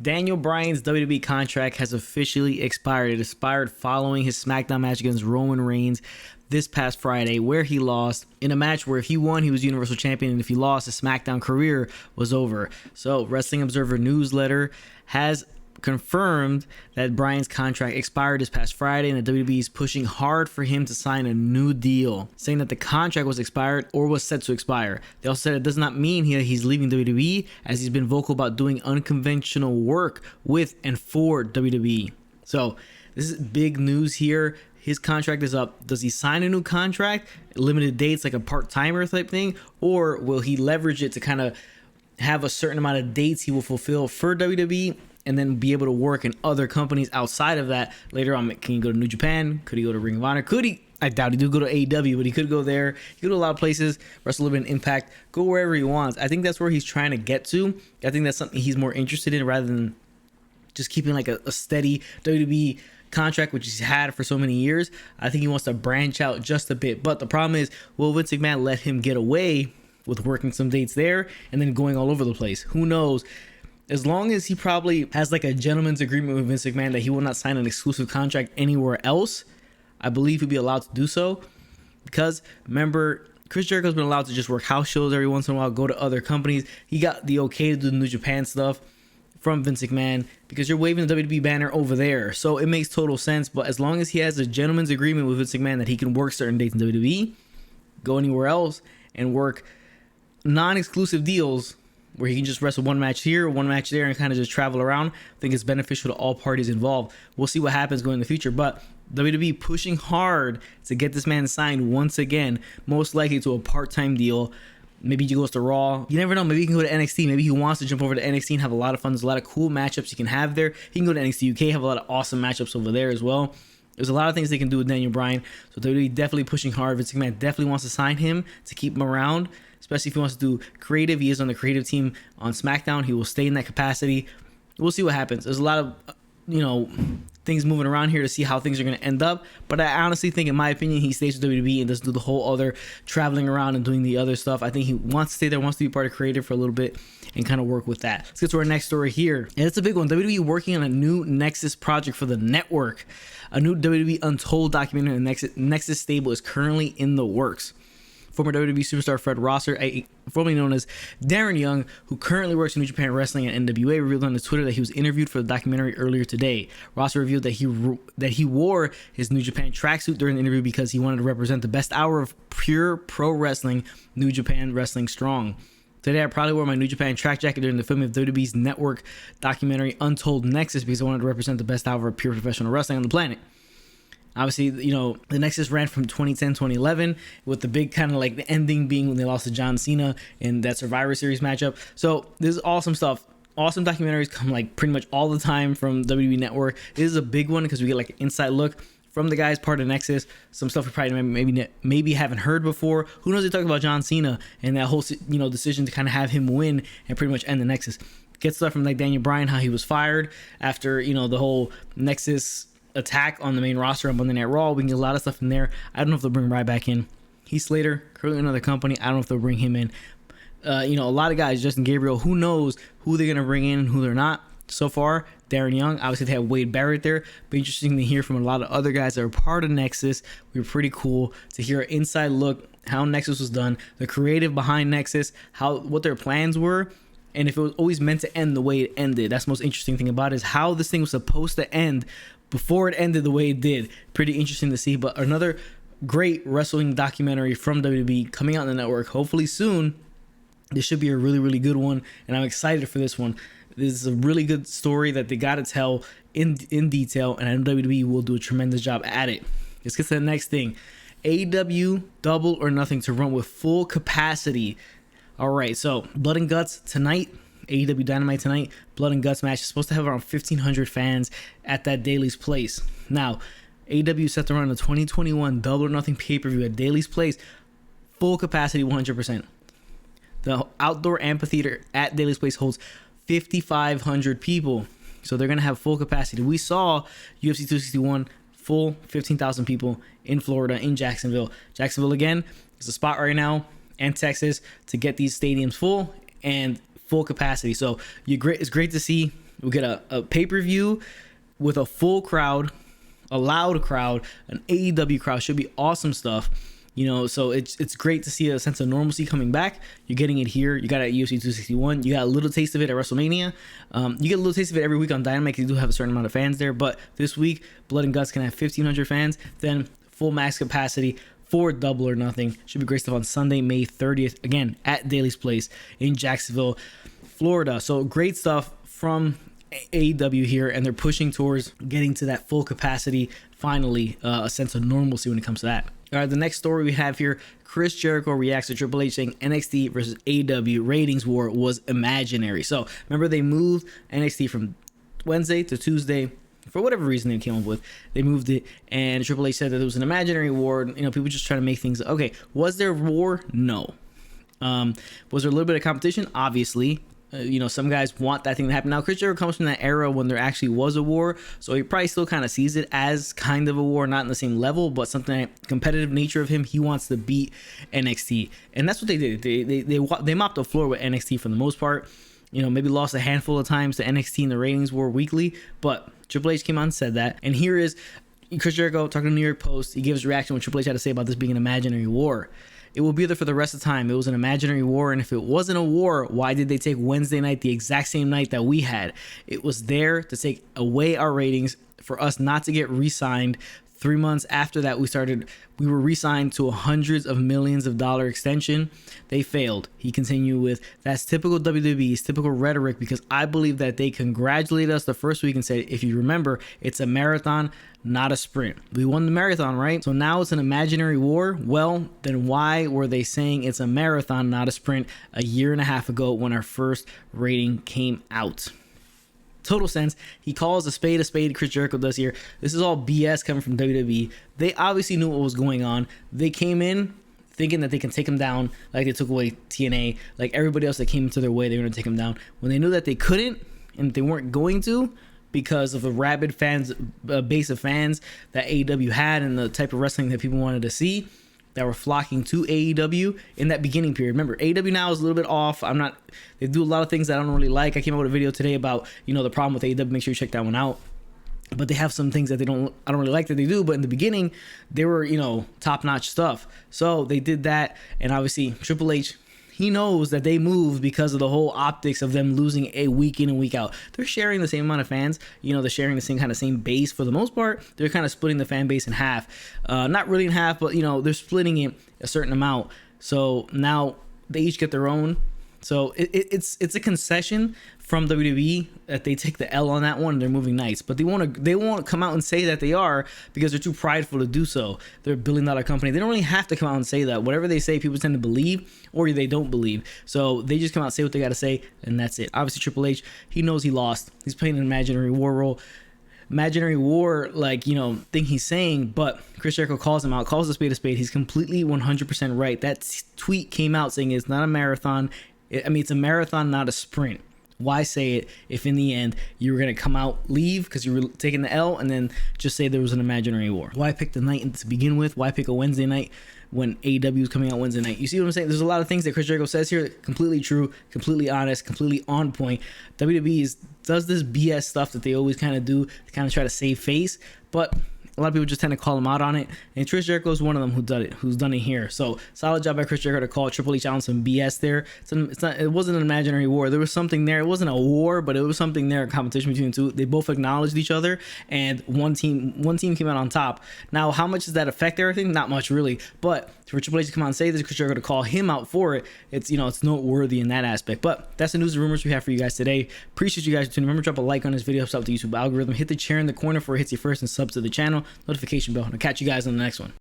Daniel Bryan's WWE contract has officially expired. It expired following his SmackDown match against Roman Reigns this past Friday, where he lost in a match where if he won, he was Universal Champion, and if he lost, his SmackDown career was over. So, Wrestling Observer newsletter has confirmed that Bryan's contract expired this past Friday, and the WWE is pushing hard for him to sign a new deal, saying that the contract was expired or was set to expire. They also said it does not mean he's leaving WWE, as he's been vocal about doing unconventional work with and for WWE. So this is big news here. His contract is up. Does he sign a new contract, limited dates, like a part-timer type thing, or will he leverage it to kind of have a certain amount of dates he will fulfill for WWE and then be able to work in other companies outside of that later on? Can he go to New Japan? Could he go to Ring of Honor? Could he? I doubt he do go to AEW, but he could go there. He could go to a lot of places, wrestle a little bit in Impact, go wherever he wants. I think that's where he's trying to get to. I think that's something he's more interested in rather than just keeping like a steady WWE contract, which he's had for so many years. I think he wants to branch out just a bit. But the problem is, will Vince McMahon let him get away with working some dates there and then going all over the place? Who knows? As long as he probably has like a gentleman's agreement with Vince McMahon that he will not sign an exclusive contract anywhere else, I believe he'll be allowed to do so. Because remember, Chris Jericho's been allowed to just work house shows every once in a while, go to other companies. He got the okay to do the New Japan stuff from Vince McMahon because you're waving the WWE banner over there. So it makes total sense. But as long as he has a gentleman's agreement with Vince McMahon that he can work certain dates in WWE, go anywhere else, and work non-exclusive deals where he can just wrestle one match here, one match there, and kind of just travel around, I think it's beneficial to all parties involved. We'll see what happens going in the future, but WWE pushing hard to get this man signed once again, most likely to a part-time deal. Maybe he goes to Raw. You never know. Maybe he can go to NXT. Maybe he wants to jump over to NXT and have a lot of fun. There's a lot of cool matchups you can have there. He can go to NXT UK, have a lot of awesome matchups over there as well. There's a lot of things they can do with Daniel Bryan. So WWE definitely pushing hard. Vince McMahon definitely wants to sign him to keep him around, especially if he wants to do creative. He is on the creative team on SmackDown. He will stay in that capacity. We'll see what happens. There's a lot of, things moving around here to see how things are going to end up. But I honestly think, in my opinion, he stays with WWE and doesn't do the whole other traveling around and doing the other stuff. I think he wants to stay there, wants to be part of creative for a little bit and kind of work with that. Let's get to our next story here. And it's a big one. WWE working on a new Nexus project for the network. A new WWE Untold documentary on the Nexus stable is currently in the works. Former WWE superstar Fred Rosser, formerly known as Darren Young, who currently works in New Japan Wrestling and NWA, revealed on his Twitter that he was interviewed for the documentary earlier today. Rosser revealed that he wore his New Japan tracksuit during the interview because he wanted to represent the best hour of pure pro wrestling, New Japan Wrestling Strong. Today, I probably wore my New Japan track jacket during the filming of WWE's network documentary Untold Nexus because I wanted to represent the best hour of pure professional wrestling on the planet. Obviously, the Nexus ran from 2010 2011 with the big kind of like the ending being when they lost to John Cena in that Survivor Series matchup. So this is awesome stuff. Awesome documentaries come like pretty much all the time from WWE Network. This is a big one because we get like an inside look from the guys part of Nexus. Some stuff we probably maybe haven't heard before. Who knows? They talk about John Cena and that whole decision to kind of have him win and pretty much end the Nexus. Get stuff from like Daniel Bryan, how he was fired after the whole Nexus attack on the main roster on Monday Night Raw. We can get a lot of stuff in there. I don't know if they'll bring Ryback back in. Heath Slater, currently another company. I don't know if they'll bring him in. A lot of guys, Justin Gabriel, who knows who they're going to bring in and who they're not. So far, Darren Young, obviously they have Wade Barrett there. But interesting to hear from a lot of other guys that are part of Nexus. We were pretty cool to hear an inside look, how Nexus was done, the creative behind Nexus, what their plans were, and if it was always meant to end the way it ended. That's the most interesting thing about it, is how this thing was supposed to end before it ended the way it did. Pretty interesting to see. But another great wrestling documentary from WWE coming out on the network hopefully soon. This should be a really, really good one, and I'm excited for this one. This is a really good story that they got to tell in detail, and I know WWE will do a tremendous job at it. Let's get to the next thing. AEW Double or Nothing to run with full capacity. All right, so Blood and Guts tonight. AEW Dynamite tonight, Blood and Guts match is supposed to have around 1,500 fans at that Daly's Place. Now, AEW set to run the 2021 Double or Nothing pay-per-view at Daly's Place, full capacity 100%. The outdoor amphitheater at Daly's Place holds 5,500 people, so they're going to have full capacity. We saw UFC 261 full 15,000 people in Florida, in Jacksonville. Jacksonville, again, is a spot right now, and Texas, to get these stadiums full and full capacity. So it's great to see We get a pay-per-view with a full crowd, a loud crowd, an AEW crowd. Should be awesome stuff. You know, so it's great to see a sense of normalcy coming back. You're getting it here. You got it at UFC 261. You got a little taste of it at WrestleMania. You get a little taste of it every week on Dynamite because you do have a certain amount of fans there. But this week, Blood and Guts can have 1,500 fans. Then full max capacity for Double or Nothing. Should be great stuff on Sunday, May 30th. Again, at Daly's Place in Jacksonville, Florida. So great stuff from AEW here, and they're pushing towards getting to that full capacity. Finally, a sense of normalcy when it comes to that. All right, the next story we have here, Chris Jericho reacts to Triple H saying NXT versus AEW ratings war was imaginary. So remember, they moved NXT from Wednesday to Tuesday for whatever reason they came up with. They moved it, and Triple H said that it was an imaginary war. You know, people just trying to make things okay. Was there war? No. Was there a little bit of competition? Obviously. You know, some guys want that thing to happen. Now, Chris Jericho comes from that era when there actually was a war, so he probably still kind of sees it as kind of a war, not in the same level, but something competitive nature of him. He wants to beat NXT, and that's what they did. They mopped the floor with NXT for the most part. You know, maybe lost a handful of times to NXT in the ratings war weekly, but Triple H came out and said that. And here is Chris Jericho talking to the New York Post. He gives reaction what Triple H had to say about this being an imaginary war. It will be there for the rest of the time. It was an imaginary war, and if it wasn't a war, why did they take Wednesday night, the exact same night that we had? It was there to take away our ratings, for us not to get re-signed. 3 months after that, we were re-signed to a hundreds of millions of dollar extension. They failed. He continued with, that's typical WWE's typical rhetoric, because I believe that they congratulated us the first week and said, if you remember, it's a marathon, not a sprint. We won the marathon, right? So now it's an imaginary war. Well, then why were they saying it's a marathon, not a sprint a year and a half ago when our first rating came out? Total sense. He calls a spade, Chris Jericho does here. This is all BS coming from WWE. They obviously knew what was going on. They came in thinking that they can take him down like they took away TNA, like everybody else that came into their way, they were going to take him down. When they knew that they couldn't and they weren't going to, because of the rabid base of fans that AEW had and the type of wrestling that people wanted to see, that were flocking to AEW in that beginning period. Remember, AEW now is a little bit off. They do a lot of things that I don't really like. I came out with a video today about, you know, the problem with AEW. Make sure you check that one out. But they have some things that I don't really like that they do. But in the beginning, they were, you know, top-notch stuff. So they did that. And obviously, Triple H, he knows that they moved because of the whole optics of them losing a week in and week out. They're sharing the same amount of fans. You know, they're sharing the same base for the most part. They're kind of splitting the fan base in half. Not really in half, but, you know, they're splitting it a certain amount. So now they each get their own. So it's a concession from WWE that they take the L on that one and they're moving nights. But they won't come out and say that they are, because they're too prideful to do so. They're a billion-dollar company. They don't really have to come out and say that. Whatever they say, people tend to believe, or they don't believe. So they just come out and say what they got to say, and that's it. Obviously, Triple H, he knows he lost. He's playing an imaginary war role. Imaginary war, like, you know, thing he's saying, but Chris Jericho calls him out, calls a spade. He's completely 100% right. That tweet came out saying it's not a marathon. It's a marathon, not a sprint. Why say it if in the end you were going to come out, leave because you were taking the L, and then just say there was an imaginary war? Why pick the night to begin with? Why pick a Wednesday night when AEW is coming out Wednesday night? You see what I'm saying? There's a lot of things that Chris Jericho says here, completely true, completely honest, completely on point. WWE does this BS stuff that they always kind of do to kind of try to save face, but a lot of people just tend to call him out on it, and Chris Jericho is one of them who's done it here. So solid job by Chris Jericho to call Triple H out on some BS there. It wasn't an imaginary war. There was something there. It wasn't a war, but it was something there. A competition between the two. They both acknowledged each other, and one team came out on top. Now, how much does that affect everything? Not much, really. But for Triple H to come out and say this, Chris Jericho to call him out for it, it's noteworthy in that aspect. But that's the news and rumors we have for you guys today. Appreciate you guys tuning in. Remember, drop a like on this video, helps out the YouTube algorithm. Hit the chair in the corner for it hits you first, and subs to the channel. Notification bell. And I'll catch you guys on the next one.